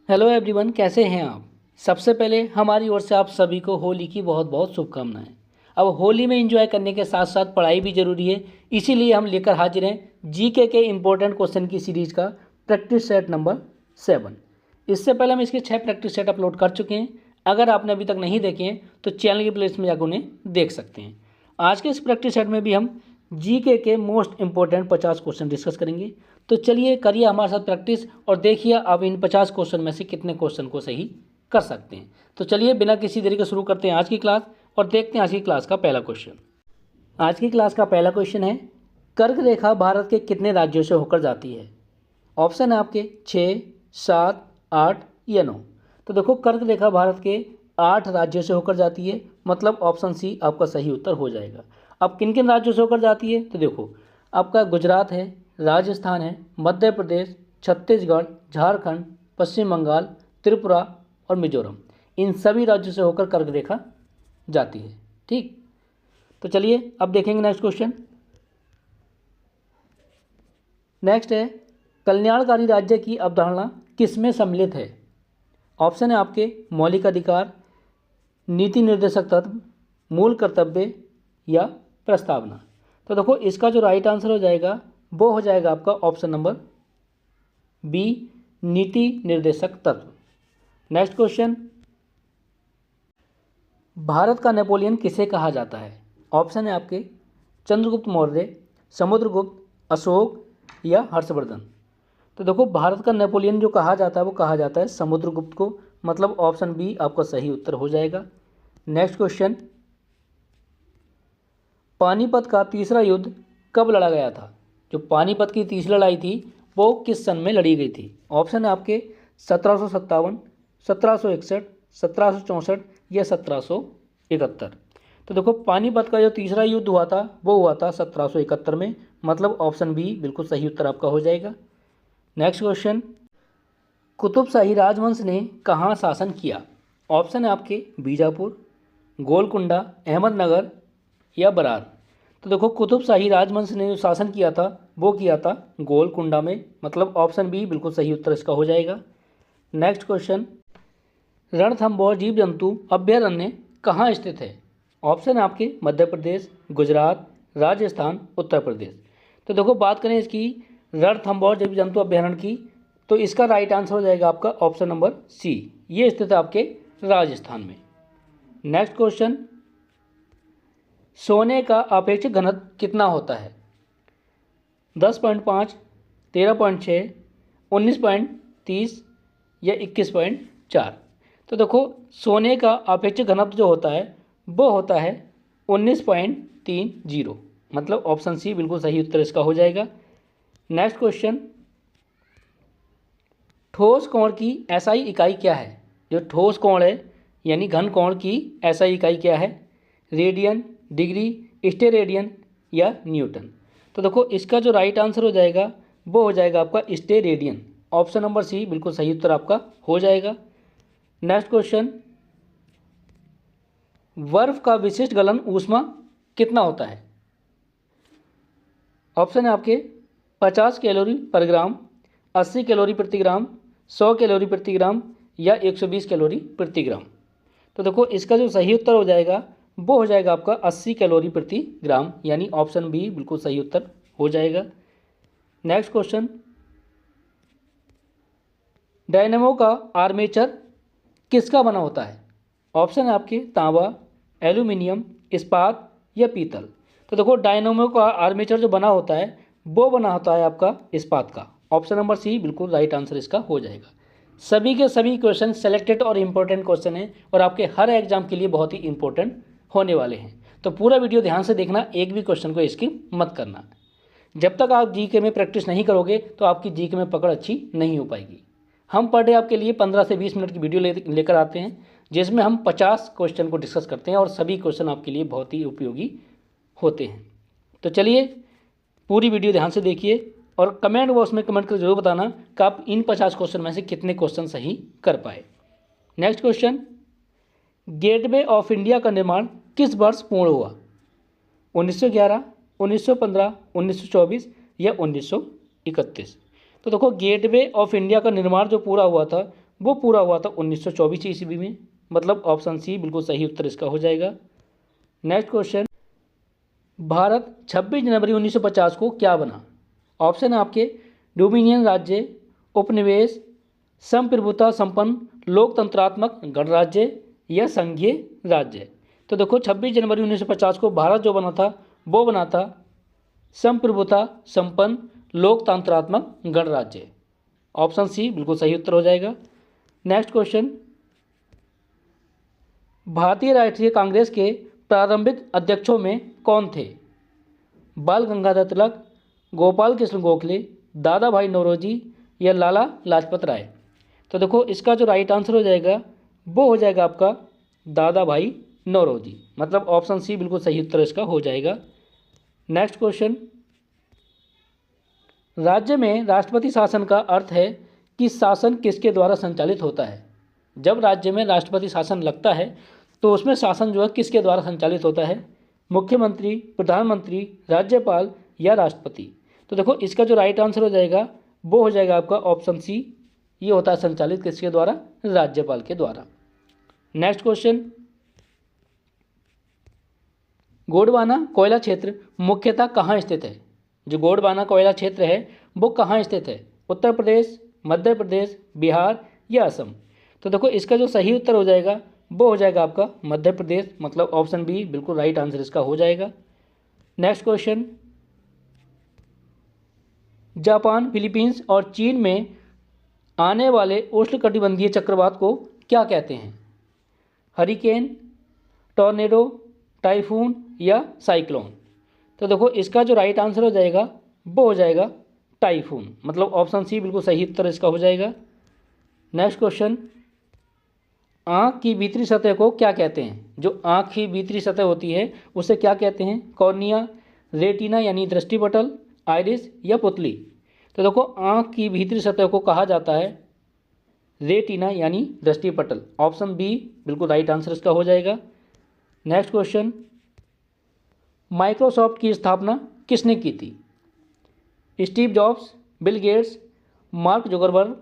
Hello everyone, कैसे हैं आप। सबसे पहले हमारी ओर से आप सभी को होली की बहुत बहुत शुभकामनाएं। अब होली में एंजॉय करने के साथ साथ पढ़ाई भी ज़रूरी है, इसीलिए हम लेकर हाजिर हैं जीके के इम्पोर्टेंट क्वेश्चन की सीरीज़ का प्रैक्टिस सेट नंबर 7। इससे पहले हम इसके 6 प्रैक्टिस सेट अपलोड कर चुके हैं। अगर आपने अभी तक नहीं देखे हैं तो चैनल की प्लेलिस्ट में जाकर उन्हें देख सकते हैं। आज के इस प्रैक्टिस सेट में भी हम जीके के मोस्ट इंपॉर्टेंट 50 क्वेश्चन डिस्कस करेंगे। तो चलिए करिए हमारे साथ प्रैक्टिस और देखिए आप इन 50 क्वेश्चन में से कितने क्वेश्चन को सही कर सकते हैं। तो चलिए बिना किसी देरी के शुरू करते हैं आज की क्लास और देखते हैं आज की क्लास का पहला क्वेश्चन। आज की क्लास का पहला क्वेश्चन है, कर्क रेखा भारत के कितने राज्यों से होकर जाती है। ऑप्शन है आपके 6, 7, 8 या 9। तो देखो कर्क रेखा भारत के 8 राज्यों से होकर जाती है, मतलब ऑप्शन सी आपका सही उत्तर हो जाएगा। अब किन किन राज्यों से होकर जाती है तो देखो आपका गुजरात है, राजस्थान है, मध्य प्रदेश, छत्तीसगढ़, झारखंड, पश्चिम बंगाल, त्रिपुरा और मिजोरम। इन सभी राज्यों से होकर कर्क रेखा जाती है। ठीक, तो चलिए अब देखेंगे नेक्स्ट क्वेश्चन। नेक्स्ट है, कल्याणकारी राज्य की अवधारणा किसमें सम्मिलित है। ऑप्शन है आपके मौलिक अधिकार, नीति निर्देशक तत्व, मूल कर्तव्य या प्रस्तावना। तो देखो इसका जो राइट आंसर हो जाएगा वो हो जाएगा आपका ऑप्शन नंबर बी, नीति निर्देशक तत्व। नेक्स्ट क्वेश्चन, भारत का नेपोलियन किसे कहा जाता है। ऑप्शन है आपके चंद्रगुप्त मौर्य, समुद्रगुप्त, अशोक या हर्षवर्धन। तो देखो भारत का नेपोलियन जो कहा जाता है वो कहा जाता है समुद्रगुप्त को, मतलब ऑप्शन बी आपका सही उत्तर हो जाएगा। नेक्स्ट क्वेश्चन, पानीपत का तीसरा युद्ध कब लड़ा गया था। जो पानीपत की तीसरी लड़ाई थी वो किस सन में लड़ी गई थी। ऑप्शन है आपके 1757, 1761, 1764 या 1771। तो देखो पानीपत का जो तीसरा युद्ध हुआ था वो हुआ था 1771 में, मतलब ऑप्शन बी बिल्कुल सही उत्तर आपका हो जाएगा। नेक्स्ट क्वेश्चन, कुतुबशाही राजवंश ने कहाँ शासन किया। ऑप्शन है आपके बीजापुर, गोलकुंडा, अहमदनगर या बरार। तो देखो कुतुबशाही राजवंश ने जो शासन किया था वो किया था गोलकुंडा में, मतलब ऑप्शन बी बिल्कुल सही उत्तर इसका हो जाएगा। नेक्स्ट क्वेश्चन, रणथंभौर जीव जंतु अभ्यारण्य कहाँ स्थित है। ऑप्शन है आपके मध्य प्रदेश, गुजरात, राजस्थान, उत्तर प्रदेश। तो देखो बात करें इसकी रणथंभौर जीव जंतु अभ्यारण्य की, तो इसका राइट आंसर हो जाएगा आपका ऑप्शन नंबर सी, ये स्थित है आपके राजस्थान में। नेक्स्ट क्वेश्चन, सोने का अपेक्षित घनत्व कितना होता है। 10.5, 13.6, 19.30 या 21.4। तो देखो सोने का अपेक्षित घनत्व जो होता है वो होता है 19.30, मतलब ऑप्शन सी बिल्कुल सही उत्तर इसका हो जाएगा। नेक्स्ट क्वेश्चन, ठोस कोण की एसआई इकाई क्या है। जो ठोस कोण है यानी घन कोण की एसआई इकाई क्या है। रेडियन, डिग्री, स्टेरेडियन या न्यूटन। तो देखो इसका जो राइट आंसर हो जाएगा वो हो जाएगा आपका स्टेरेडियन, ऑप्शन नंबर सी बिल्कुल सही उत्तर आपका हो जाएगा। नेक्स्ट क्वेश्चन, बर्फ का विशिष्ट गलन ऊष्मा कितना होता है। ऑप्शन है आपके 50 कैलोरी पर ग्राम, 80 कैलोरी प्रति ग्राम, 100 कैलोरी प्रति ग्राम या 120 कैलोरी प्रति ग्राम। तो देखो इसका जो सही उत्तर हो जाएगा वो हो जाएगा आपका 80 कैलोरी प्रति ग्राम, यानी ऑप्शन बी बिल्कुल सही उत्तर हो जाएगा। नेक्स्ट क्वेश्चन, डायनेमो का आर्मेचर किसका बना होता है। ऑप्शन है आपके तांबा, एल्यूमिनियम, इस्पात या पीतल। तो देखो डायनेमो का आर्मेचर जो बना होता है वो बना होता है आपका इस्पात का, ऑप्शन नंबर सी बिल्कुल राइट आंसर इसका हो जाएगा। सभी के सभी क्वेश्चन सेलेक्टेड और इम्पोर्टेंट क्वेश्चन हैं और आपके हर एग्जाम के लिए बहुत ही इंपॉर्टेंट होने वाले हैं। तो पूरा वीडियो ध्यान से देखना, एक भी क्वेश्चन को स्किप मत करना। जब तक आप जीके में प्रैक्टिस नहीं करोगे तो आपकी जीके में पकड़ अच्छी नहीं हो पाएगी। हम पर डे आपके लिए 15 से 20 मिनट की वीडियो लेकर आते हैं जिसमें हम 50 क्वेश्चन को डिस्कस करते हैं और सभी क्वेश्चन आपके लिए बहुत ही उपयोगी होते हैं। तो चलिए पूरी वीडियो ध्यान से देखिए और कमेंट बॉक्स में कमेंट कर जरूर बताना कि आप इन 50 क्वेश्चन में से कितने क्वेश्चन सही कर पाए। Next question, gateway of India का निर्माण किस वर्ष पूर्ण हुआ। 1911, 1915, 1924 या 1931। तो देखो गेटवे ऑफ इंडिया का निर्माण जो पूरा हुआ था वो पूरा हुआ था 1924 ईस्वी में, मतलब ऑप्शन सी बिल्कुल सही उत्तर इसका हो जाएगा। नेक्स्ट क्वेश्चन, भारत 26 जनवरी 1950 को क्या बना? ऑप्शन है आपके डोमिनियन राज्य, उपनिवेश, संप्रभुता संपन्न लोकतंत्रात्मक गणराज्य या संघीय राज्य। तो देखो 26 जनवरी 1950 को भारत जो बना था वो बना था संप्रभुता संपन्न लोकतंत्रात्मक गणराज्य। ऑप्शन सी बिल्कुल सही उत्तर हो जाएगा। नेक्स्ट क्वेश्चन, भारतीय राष्ट्रीय कांग्रेस के प्रारंभिक अध्यक्षों में कौन थे? बाल गंगाधर तिलक, गोपाल कृष्ण गोखले, दादा भाई नौरोजी या लाला लाजपत राय। तो देखो इसका जो राइट आंसर हो जाएगा वो हो जाएगा आपका दादा भाई नौरोजी, मतलब ऑप्शन सी बिल्कुल सही उत्तर इसका हो जाएगा। नेक्स्ट क्वेश्चन, राज्य में राष्ट्रपति शासन का अर्थ है कि शासन किसके द्वारा संचालित होता है? जब राज्य में राष्ट्रपति शासन लगता है तो उसमें शासन जो है किसके द्वारा संचालित होता है? मुख्यमंत्री, प्रधानमंत्री, राज्यपाल या राष्ट्रपति। तो देखो इसका जो राइट आंसर हो जाएगा वो हो जाएगा आपका ऑप्शन सी, ये होता है संचालित किसके द्वारा? राज्यपाल के द्वारा। नेक्स्ट क्वेश्चन, गोंडवाना कोयला क्षेत्र मुख्यतः कहाँ स्थित है? जो गोंडवाना कोयला क्षेत्र है वो कहाँ स्थित है? उत्तर प्रदेश, मध्य प्रदेश, बिहार या असम। तो देखो इसका जो सही उत्तर हो जाएगा वो हो जाएगा आपका मध्य प्रदेश, मतलब ऑप्शन बी बिल्कुल राइट आंसर इसका हो जाएगा। नेक्स्ट क्वेश्चन, जापान, फिलीपींस और चीन में आने वाले उष्णकटिबंधीय चक्रवात को क्या कहते हैं? हरिकेन, टॉर्नेडो, टाइफून या साइक्लोन। तो देखो इसका जो राइट आंसर हो जाएगा वो हो जाएगा टाइफून, मतलब ऑप्शन सी बिल्कुल सही उत्तर इसका हो जाएगा। नेक्स्ट क्वेश्चन, आँख की भीतरी सतह को क्या कहते हैं? जो आँख की भीतरी सतह होती है उसे क्या कहते हैं? कॉर्निया, रेटिना यानी दृष्टिपटल, आइरिस या पुतली। तो देखो आँख की भीतरी सतह को कहा जाता है रेटिना यानी दृष्टिपटल। ऑप्शन बी बिल्कुल राइट आंसर इसका हो जाएगा। नेक्स्ट क्वेश्चन, माइक्रोसॉफ्ट की स्थापना किसने की थी? Steve jobs, Bill Gates, mark Zuckerberg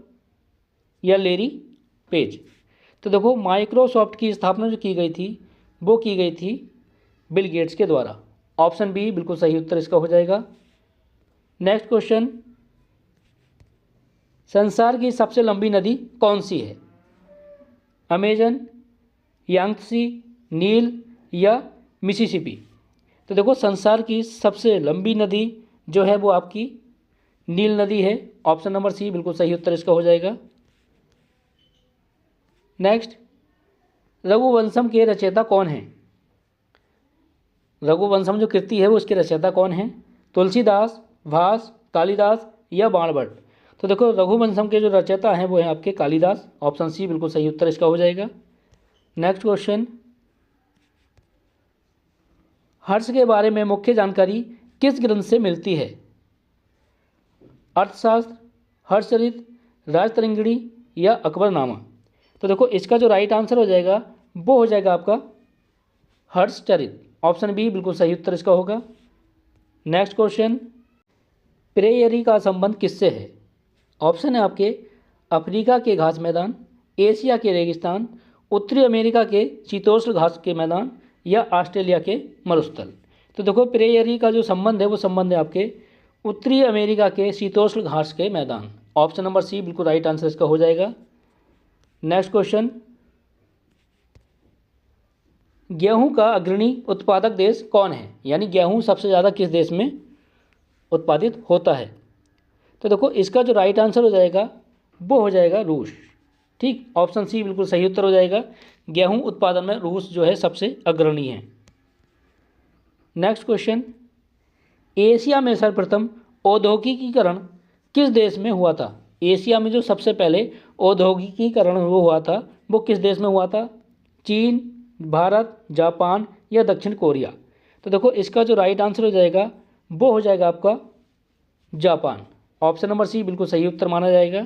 या लेरी पेज। तो देखो माइक्रोसॉफ्ट की स्थापना जो की गई थी वो की गई थी बिल गेट्स के द्वारा। ऑप्शन बी बिल्कुल सही उत्तर इसका हो जाएगा। नेक्स्ट क्वेश्चन, संसार की सबसे लंबी नदी कौन सी है? अमेजन, यांगत्सी, नील या मिसिसिपी। तो देखो संसार की सबसे लंबी नदी जो है वो आपकी नील नदी है। ऑप्शन नंबर सी बिल्कुल सही उत्तर इसका हो जाएगा। नेक्स्ट, रघुवंशम के रचयिता कौन हैं? रघुवंशम जो कृति है वो उसके रचयिता कौन हैं? तुलसीदास, भास, कालिदास या बाणभट्ट। तो देखो रघुवंशम के जो रचयिता हैं वो हैं आपके कालिदास। ऑप्शन सी बिल्कुल सही उत्तर इसका हो जाएगा। नेक्स्ट क्वेश्चन, हर्ष के बारे में मुख्य जानकारी किस ग्रंथ से मिलती है? अर्थशास्त्र, हर्षचरित, राजतरंगिणी या अकबरनामा। तो देखो इसका जो राइट आंसर हो जाएगा वो हो जाएगा आपका हर्षचरित। ऑप्शन बी बिल्कुल सही उत्तर इसका होगा। नेक्स्ट क्वेश्चन, प्रेयरी का संबंध किससे है? ऑप्शन है आपके अफ्रीका के घास मैदान, एशिया के रेगिस्तान, उत्तरी अमेरिका के शीतोष्ण घास के मैदान या ऑस्ट्रेलिया के मरुस्थल। तो देखो प्रेयरी का जो संबंध है वो संबंध है आपके उत्तरी अमेरिका के शीतोष्ण घास के मैदान। ऑप्शन नंबर सी बिल्कुल राइट आंसर इसका हो जाएगा। नेक्स्ट क्वेश्चन, गेहूं का अग्रणी उत्पादक देश कौन है? यानी गेहूं सबसे ज़्यादा किस देश में उत्पादित होता है? तो देखो इसका जो राइट आंसर हो जाएगा वो हो जाएगा रूस। ठीक, ऑप्शन सी बिल्कुल सही उत्तर हो जाएगा। गेहूं उत्पादन में रूस जो है सबसे अग्रणी है। नेक्स्ट क्वेश्चन, एशिया में सर्वप्रथम औद्योगिकीकरण किस देश में हुआ था? एशिया में जो सबसे पहले औद्योगिकीकरण हुआ था वो किस देश में हुआ था? चीन, भारत, जापान या दक्षिण कोरिया। तो देखो इसका जो राइट आंसर हो जाएगा वो हो जाएगा आपका जापान। ऑप्शन नंबर सी बिल्कुल सही उत्तर माना जाएगा।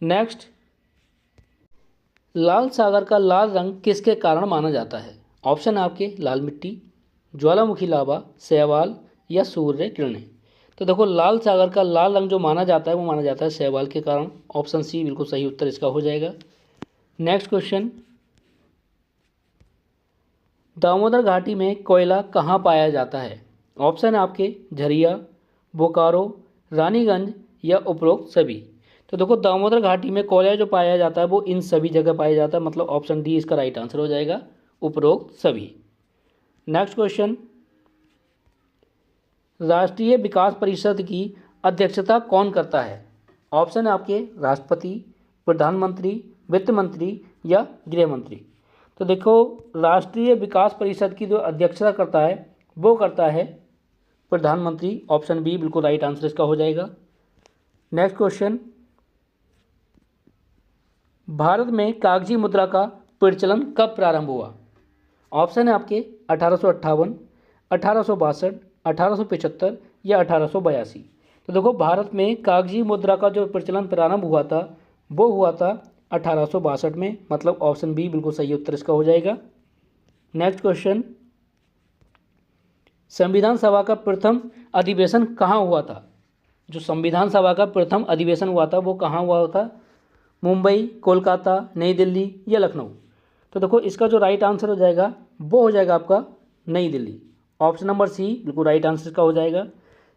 नेक्स्ट, लाल सागर का लाल रंग किसके कारण माना जाता है? ऑप्शन है आपके लाल मिट्टी, ज्वालामुखी लावा, शैवाल या सूर्य किरणें। तो देखो लाल सागर का लाल रंग जो माना जाता है वो माना जाता है शैवाल के कारण। ऑप्शन सी बिल्कुल सही उत्तर इसका हो जाएगा। नेक्स्ट क्वेश्चन, दामोदर घाटी में कोयला कहाँ पाया जाता है? ऑप्शन है आपके झरिया, बोकारो, रानीगंज या उपरोक्त सभी। तो देखो दामोदर घाटी में कोयला जो पाया जाता है वो इन सभी जगह पाया जाता है, मतलब ऑप्शन डी इसका राइट आंसर हो जाएगा, उपरोक्त सभी। नेक्स्ट क्वेश्चन, राष्ट्रीय विकास परिषद की अध्यक्षता कौन करता है? ऑप्शन है आपके राष्ट्रपति, प्रधानमंत्री, वित्त मंत्री या गृह मंत्री। तो देखो राष्ट्रीय विकास परिषद की जो अध्यक्षता करता है वो करता है प्रधानमंत्री। ऑप्शन बी बिल्कुल राइट आंसर इसका हो जाएगा। नेक्स्ट क्वेश्चन, भारत में कागजी मुद्रा का प्रचलन कब प्रारंभ हुआ? ऑप्शन है आपके 1858, 1862, 1875 या 1882। तो देखो भारत में कागजी मुद्रा का जो प्रचलन प्रारंभ हुआ था वो हुआ था 1862 में, मतलब ऑप्शन बी बिल्कुल सही उत्तर इसका हो जाएगा। नेक्स्ट क्वेश्चन, संविधान सभा का प्रथम अधिवेशन कहाँ हुआ था? जो संविधान सभा का प्रथम अधिवेशन हुआ था वो कहाँ हुआ था? मुंबई, कोलकाता, नई दिल्ली या लखनऊ। तो देखो इसका जो राइट आंसर हो जाएगा वो हो जाएगा आपका नई दिल्ली। ऑप्शन नंबर सी बिल्कुल राइट आंसर इसका हो जाएगा।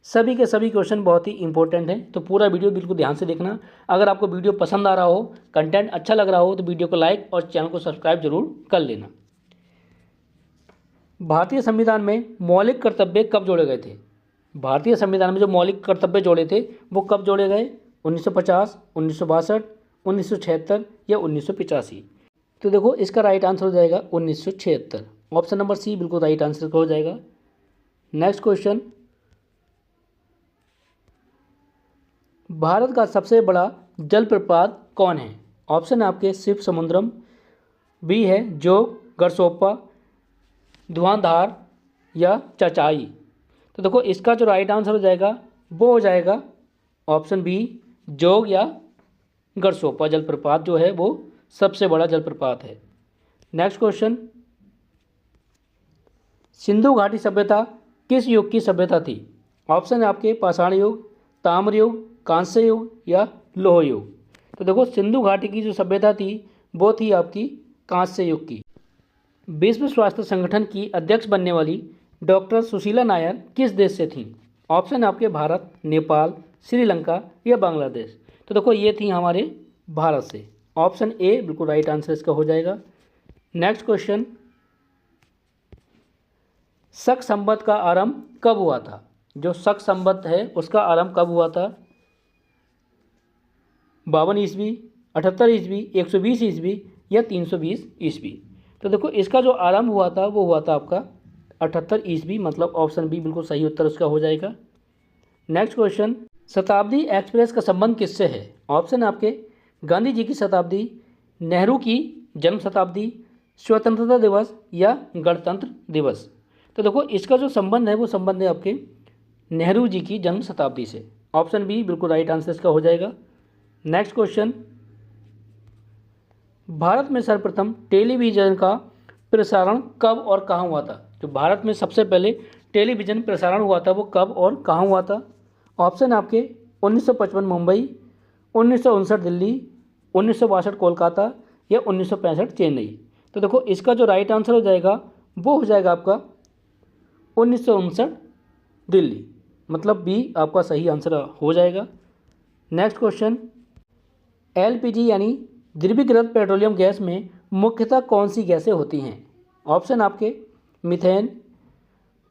सभी के सभी क्वेश्चन बहुत ही इंपॉर्टेंट हैं, तो पूरा वीडियो बिल्कुल ध्यान से देखना। अगर आपको वीडियो पसंद आ रहा हो, कंटेंट अच्छा लग रहा हो तो वीडियो को लाइक और चैनल को सब्सक्राइब जरूर कर लेना। भारतीय संविधान में मौलिक कर्तव्य कब जोड़े गए थे? भारतीय संविधान में जो मौलिक कर्तव्य जोड़े थे वो कब जोड़े गए? 1950, 1962, 1976 या 1985। तो देखो इसका राइट आंसर हो जाएगा 1976। ऑप्शन नंबर सी बिल्कुल राइट आंसर का हो जाएगा। नेक्स्ट क्वेश्चन, भारत का सबसे बड़ा जलप्रपात कौन है? ऑप्शन है आपके शिव समुद्रम, बी है जोग, गरसोप्पा, धुआंधार या चाचाई। तो देखो इसका जो राइट आंसर हो जाएगा वो हो जाएगा ऑप्शन बी जोग या गरसोप्पा जलप्रपात जो है वो सबसे बड़ा जलप्रपात है। नेक्स्ट क्वेश्चन, सिंधु घाटी सभ्यता किस युग की सभ्यता थी? ऑप्शन है आपके पाषाण युग, ताम्र युग, कांस्य युग या लौह युग। तो देखो सिंधु घाटी की जो सभ्यता थी वो थी आपकी कांस्य युग की। विश्व स्वास्थ्य संगठन की अध्यक्ष बनने वाली डॉक्टर सुशीला नायर किस देश से थीं? ऑप्शन है आपके भारत, नेपाल, श्रीलंका या बांग्लादेश। तो देखो ये थी हमारे भारत से। ऑप्शन ए बिल्कुल राइट आंसर इसका हो जाएगा। नेक्स्ट क्वेश्चन, शक संवत का आरंभ कब हुआ था? जो शक संवत है उसका आरंभ कब हुआ था? 52 ईस्वी, 78 ईस्वी, 120 ईस्वी या 320 ईस्वी। तो देखो इसका जो आरंभ हुआ था वो हुआ था आपका 78 ईस्वी, मतलब ऑप्शन बी बिल्कुल सही उत्तर उसका हो जाएगा। नेक्स्ट क्वेश्चन, शताब्दी एक्सप्रेस का संबंध किससे है? ऑप्शन आपके गांधी जी की शताब्दी, नेहरू की जन्म शताब्दी, स्वतंत्रता दिवस या गणतंत्र दिवस। तो देखो इसका जो संबंध है वो संबंध है आपके नेहरू जी की जन्म शताब्दी से। ऑप्शन बी बिल्कुल राइट आंसर इसका हो जाएगा। नेक्स्ट क्वेश्चन, भारत में सर्वप्रथम टेलीविज़न का प्रसारण कब और कहाँ हुआ था? जो भारत में सबसे पहले टेलीविज़न प्रसारण हुआ था वो कब और कहाँ हुआ था? ऑप्शन आपके 1955 मुंबई, 1959 दिल्ली, 1962 कोलकाता या 1965 चेन्नई। तो देखो इसका जो राइट आंसर हो जाएगा वो हो जाएगा आपका 1959 दिल्ली, मतलब बी आपका सही आंसर हो जाएगा। नेक्स्ट क्वेश्चन, एलपीजी यानी द्रवीकृत पेट्रोलियम गैस में मुख्यतः कौन सी गैसें होती हैं? ऑप्शन आपके मीथेन,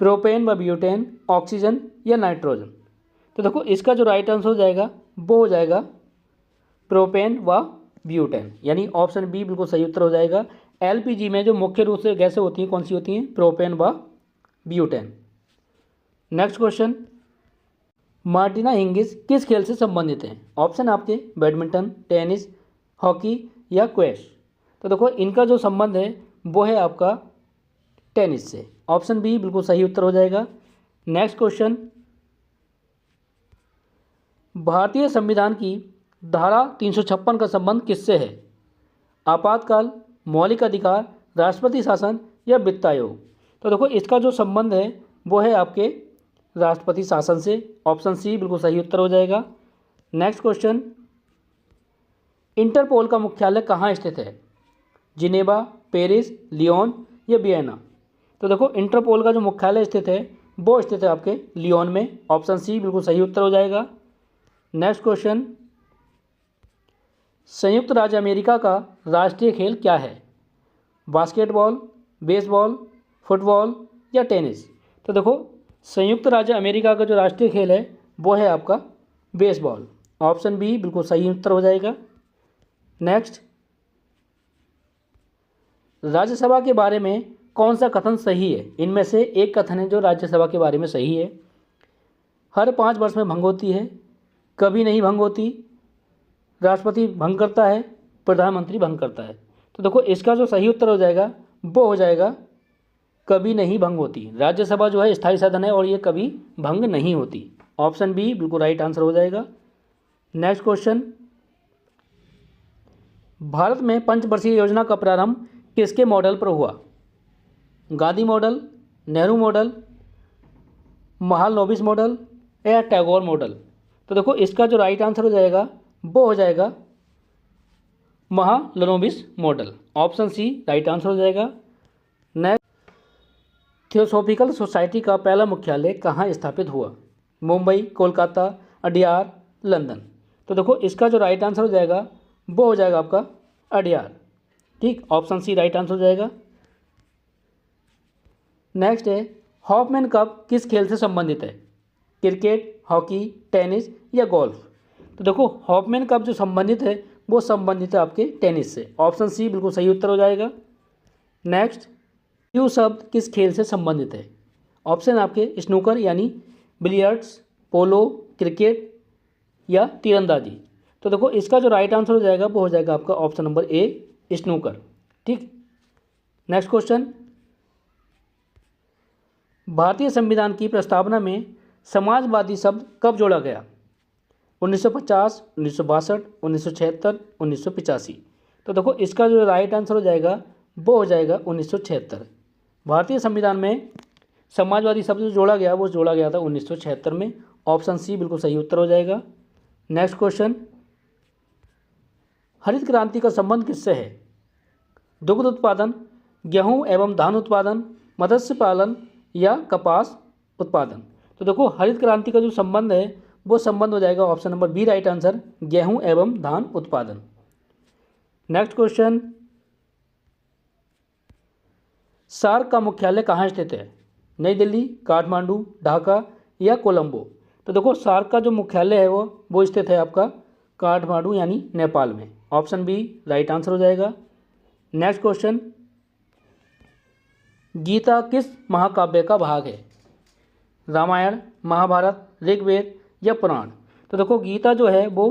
प्रोपेन व ब्यूटेन, ऑक्सीजन या नाइट्रोजन। तो देखो इसका जो राइट आंसर हो जाएगा वो हो जाएगा प्रोपेन व ब्यूटेन, यानी ऑप्शन बी बिल्कुल सही उत्तर हो जाएगा। एलपीजी में जो मुख्य रूप से गैसें होती हैं कौन सी होती हैं? प्रोपेन व butane. Next question, Martina Hingis किस खेल से संबंधित हैं? ऑप्शन आपके बैडमिंटन, टेनिस, हॉकी या क्वेश। तो देखो इनका जो संबंध है वो है आपका टेनिस से। ऑप्शन बी बिल्कुल सही उत्तर हो जाएगा। नेक्स्ट क्वेश्चन, भारतीय संविधान की धारा 356 का संबंध किससे है? आपातकाल, मौलिक अधिकार, राष्ट्रपति शासन या वित्त आयोग। तो देखो इसका जो संबंध है वो है आपके राष्ट्रपति शासन से। ऑप्शन सी बिल्कुल सही उत्तर हो जाएगा। नेक्स्ट क्वेश्चन, इंटरपोल का मुख्यालय कहाँ स्थित है? जिनेवा, पेरिस, लियोन या वियना? तो देखो इंटरपोल का जो मुख्यालय स्थित है वो स्थित है आपके लियोन में। ऑप्शन सी बिल्कुल सही उत्तर हो जाएगा। नेक्स्ट क्वेश्चन, संयुक्त राज्य अमेरिका का राष्ट्रीय खेल क्या है? बास्केटबॉल, बेसबॉल, फुटबॉल या टेनिस? तो देखो संयुक्त राज्य अमेरिका का जो राष्ट्रीय खेल है वो है आपका बेसबॉल। ऑप्शन बी बिल्कुल सही उत्तर हो जाएगा। नेक्स्ट, राज्यसभा के बारे में कौन सा कथन सही है? इनमें से एक कथन है जो राज्यसभा के बारे में सही है। हर 5 वर्ष में भंग होती है, कभी नहीं भंग होती, राष्ट्रपति भंग करता है, प्रधानमंत्री भंग करता है। तो देखो इसका जो सही उत्तर हो जाएगा वो हो जाएगा कभी नहीं भंग होती। राज्यसभा जो है स्थायी सदन है और ये कभी भंग नहीं होती। ऑप्शन बी बिल्कुल राइट आंसर हो जाएगा। नेक्स्ट क्वेश्चन, भारत में पंचवर्षीय योजना का प्रारंभ किसके मॉडल पर हुआ? Gandhi model, Nehru model, Mahalanobis model या टैगोर मॉडल? तो देखो इसका जो राइट आंसर हो जाएगा वो हो जाएगा Mahalanobis model. Option C right answer हो जाएगा। नेक्स्ट, थियोसॉफिकल सोसाइटी का पहला मुख्यालय कहाँ स्थापित हुआ? मुंबई, कोलकाता, अडियार, लंदन? तो देखो इसका जो राइट आंसर हो जाएगा वो हो जाएगा आपका अडियार। ठीक, ऑप्शन सी राइट आंसर हो जाएगा। नेक्स्ट है, हॉफमैन कप किस खेल से संबंधित है? क्रिकेट, हॉकी, टेनिस या गोल्फ? तो देखो हॉफमैन कप जो संबंधित है वो संबंधित है आपके टेनिस से। ऑप्शन सी बिल्कुल सही उत्तर हो जाएगा। नेक्स्ट, क्यू शब्द किस खेल से संबंधित है? ऑप्शन आपके स्नूकर यानी बिलियर्ड्स, पोलो, क्रिकेट या तीरंदाजी? तो देखो इसका जो राइट आंसर हो जाएगा वो हो जाएगा आपका ऑप्शन नंबर ए स्नूकर। ठीक, नेक्स्ट क्वेश्चन, भारतीय संविधान की प्रस्तावना में समाजवादी शब्द कब जोड़ा गया? 1950, 1962, 1976, 1985? तो देखो इसका जो राइट आंसर हो जाएगा वो हो जाएगा 1976। भारतीय संविधान में समाजवादी शब्द जो जोड़ा गया वो जोड़ा गया था 1976 में। ऑप्शन सी बिल्कुल सही उत्तर हो जाएगा। नेक्स्ट क्वेश्चन, हरित क्रांति का संबंध किससे है? दुग्ध उत्पादन, गेहूं एवं धान उत्पादन, मत्स्य पालन या कपास उत्पादन? तो देखो हरित क्रांति का जो संबंध है वो संबंध हो जाएगा option number B right answer, गेहूं एवं धान उत्पादन। नेक्स्ट क्वेश्चन, सार्क का मुख्यालय कहाँ स्थित है? नई दिल्ली, काठमांडू, ढाका या कोलंबो? तो देखो सार्क का जो मुख्यालय है वो स्थित है आपका काठमांडू यानी नेपाल में। ऑप्शन बी राइट आंसर हो जाएगा। नेक्स्ट क्वेश्चन, गीता किस महाकाव्य का भाग है? रामायण, महाभारत, ऋग्वेद या पुराण? तो देखो गीता जो है वो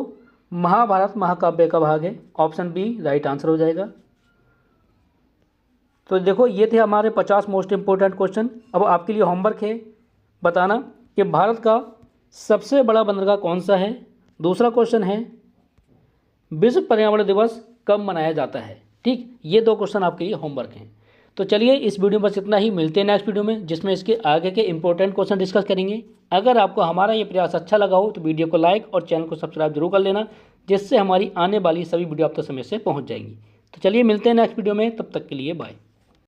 महाभारत महाकाव्य का भाग है। ऑप्शन बी राइट आंसर हो जाएगा। तो देखो ये थे हमारे 50 मोस्ट इंपॉर्टेंट क्वेश्चन। अब आपके लिए होमवर्क है बताना कि भारत का सबसे बड़ा बंदरगाह कौन सा है। दूसरा क्वेश्चन है विश्व पर्यावरण दिवस कब मनाया जाता है। ठीक, ये 2 क्वेश्चन आपके लिए होमवर्क हैं। तो चलिए इस वीडियो में बस इतना ही, मिलते हैं नेक्स्ट वीडियो में जिसमें इसके आगे के इंपॉर्टेंट क्वेश्चन डिस्कस करेंगे। अगर आपको हमारा ये प्रयास अच्छा लगा हो तो वीडियो को लाइक और चैनल को सब्सक्राइब जरूर कर लेना, जिससे हमारी आने वाली सभी वीडियो आप तक समय से पहुंच जाएंगी। तो चलिए मिलते हैं नेक्स्ट वीडियो में, तब तक के लिए बाय।